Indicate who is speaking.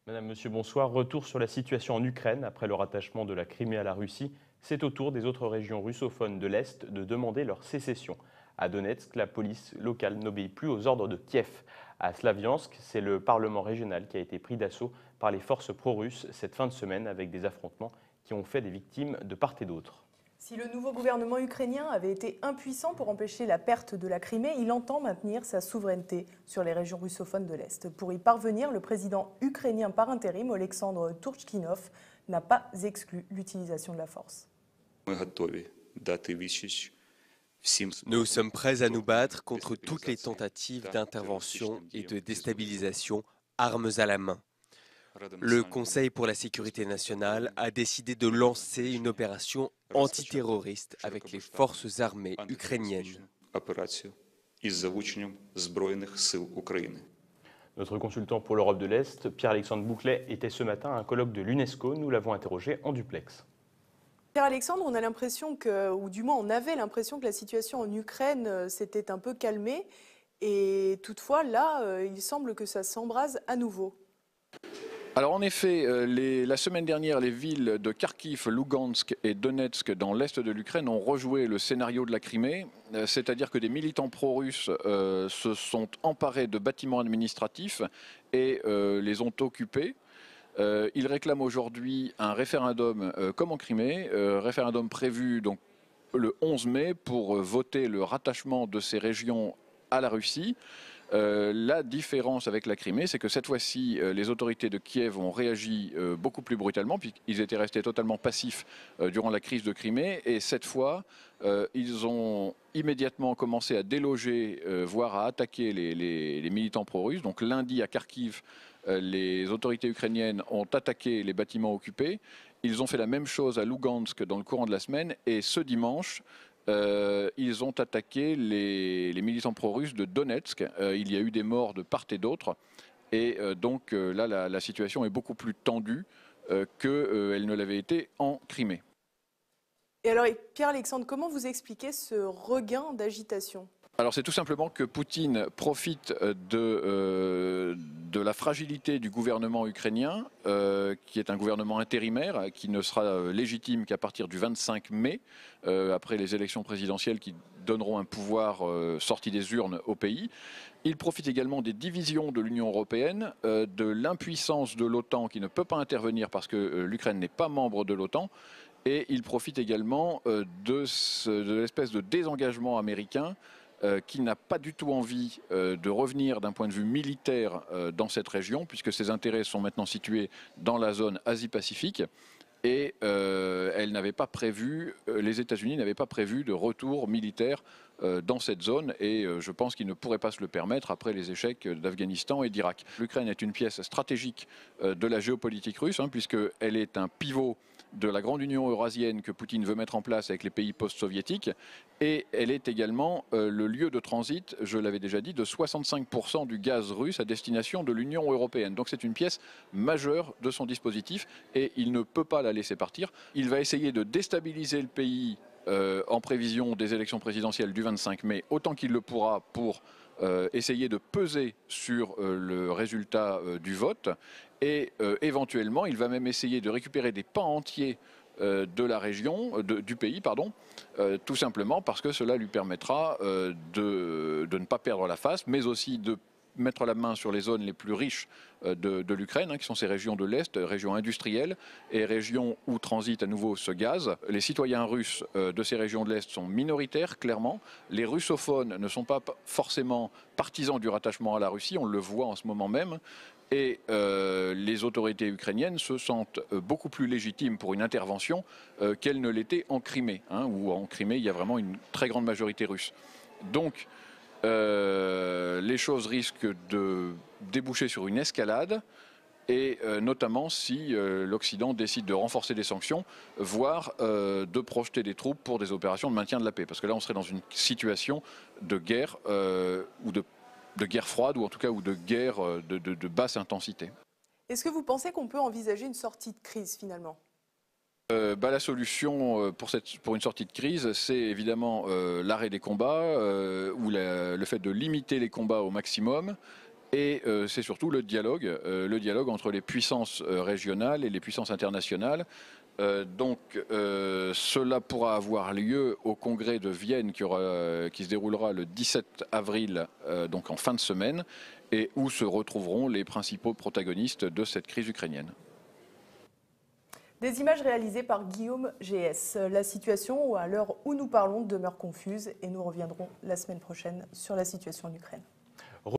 Speaker 1: Madame, Monsieur, bonsoir. Retour sur la situation en Ukraine après le rattachement de la Crimée à la Russie. C'est au tour des autres régions russophones de l'Est de demander leur sécession. À Donetsk, la police locale n'obéit plus aux ordres de Kiev. À Slaviansk, c'est le Parlement régional qui a été pris d'assaut par les forces pro-russes cette fin de semaine avec des affrontements qui ont fait des victimes de part et d'autre.
Speaker 2: Si le nouveau gouvernement ukrainien avait été impuissant pour empêcher la perte de la Crimée, il entend maintenir sa souveraineté sur les régions russophones de l'Est. Pour y parvenir, le président ukrainien par intérim, Oleksandr Turchynov, n'a pas exclu l'utilisation de la force.
Speaker 3: Nous sommes prêts à nous battre contre toutes les tentatives d'intervention et de déstabilisation, armes à la main. Le Conseil pour la sécurité nationale a décidé de lancer une opération antiterroriste avec les forces armées ukrainiennes.
Speaker 1: Notre consultant pour l'Europe de l'Est, Pierre-Alexandre Bouclet, était ce matin à un colloque de l'UNESCO. Nous l'avons interrogé en duplex.
Speaker 2: Pierre-Alexandre, on a l'impression que, ou du moins on avait l'impression que la situation en Ukraine s'était un peu calmée. Et toutefois, là, il semble que ça s'embrase à nouveau.
Speaker 4: Alors en effet, la semaine dernière, les villes de Kharkiv, Lugansk et Donetsk dans l'est de l'Ukraine ont rejoué le scénario de la Crimée, c'est-à-dire que des militants pro-russes se sont emparés de bâtiments administratifs et les ont occupés. Ils réclament aujourd'hui un référendum comme en Crimée, référendum prévu donc le 11 mai pour voter le rattachement de ces régions à la Russie. La différence avec la Crimée, c'est que cette fois-ci, les autorités de Kiev ont réagi beaucoup plus brutalement, puisqu'ils étaient restés totalement passifs durant la crise de Crimée. Et cette fois, ils ont immédiatement commencé à déloger, voire à attaquer les militants pro-russes. Donc lundi à Kharkiv, les autorités ukrainiennes ont attaqué les bâtiments occupés. Ils ont fait la même chose à Lugansk dans le courant de la semaine. Et ce dimanche, ils ont attaqué les militants pro-russes de Donetsk. Il y a eu des morts de part et d'autre. Et donc là, la situation est beaucoup plus tendue qu'elle ne l'avait été en Crimée.
Speaker 2: Et alors, Pierre-Alexandre, comment vous expliquez ce regain d'agitation ?
Speaker 4: Alors c'est tout simplement que Poutine profite de la fragilité du gouvernement ukrainien, qui est un gouvernement intérimaire, qui ne sera légitime qu'à partir du 25 mai, après les élections présidentielles qui donneront un pouvoir sorti des urnes au pays. Il profite également des divisions de l'Union européenne, de l'impuissance de l'OTAN qui ne peut pas intervenir parce que l'Ukraine n'est pas membre de l'OTAN. Et il profite également de l'espèce de désengagement américain qui n'a pas du tout envie de revenir d'un point de vue militaire dans cette région, puisque ses intérêts sont maintenant situés dans la zone Asie-Pacifique. Et elle n'avait pas prévu, les États-Unis n'avaient pas prévu de retour militaire dans cette zone, et je pense qu'ils ne pourraient pas se le permettre après les échecs d'Afghanistan et d'Irak. L'Ukraine est une pièce stratégique de la géopolitique russe, puisqu'elle est un pivot de la grande union eurasienne que Poutine veut mettre en place avec les pays post-soviétiques, et elle est également le lieu de transit, je l'avais déjà dit, de 65% du gaz russe à destination de l'Union européenne. Donc c'est une pièce majeure de son dispositif, et il ne peut pas la laisser partir. Il va essayer de déstabiliser le pays en prévision des élections présidentielles du 25 mai, autant qu'il le pourra pour essayer de peser sur le résultat du vote. Et éventuellement, il va même essayer de récupérer des pans entiers de la région, du pays, tout simplement parce que cela lui permettra de ne pas perdre la face, mais aussi de mettre la main sur les zones les plus riches de l'Ukraine, qui sont ces régions de l'Est, régions industrielles et régions où transite à nouveau ce gaz. Les citoyens russes de ces régions de l'Est sont minoritaires, clairement. Les russophones ne sont pas forcément partisans du rattachement à la Russie, on le voit en ce moment même. Et les autorités ukrainiennes se sentent beaucoup plus légitimes pour une intervention qu'elles ne l'étaient en Crimée, où en Crimée il y a vraiment une très grande majorité russe. Donc les choses risquent de déboucher sur une escalade, et notamment si l'Occident décide de renforcer les sanctions, voire de projeter des troupes pour des opérations de maintien de la paix. Parce que là, on serait dans une situation de guerre ou de guerre froide, ou en tout cas ou de guerre de basse intensité.
Speaker 2: Est-ce que vous pensez qu'on peut envisager une sortie de crise finalement ?
Speaker 4: La solution pour une sortie de crise, c'est évidemment l'arrêt des combats, ou le fait de limiter les combats au maximum, Et c'est surtout le dialogue entre les puissances régionales et les puissances internationales. Cela pourra avoir lieu au congrès de Vienne qui se déroulera le 17 avril, donc en fin de semaine, et où se retrouveront les principaux protagonistes de cette crise ukrainienne.
Speaker 2: Des images réalisées par Guillaume GS. La situation, à l'heure où nous parlons, demeure confuse et nous reviendrons la semaine prochaine sur la situation en Ukraine.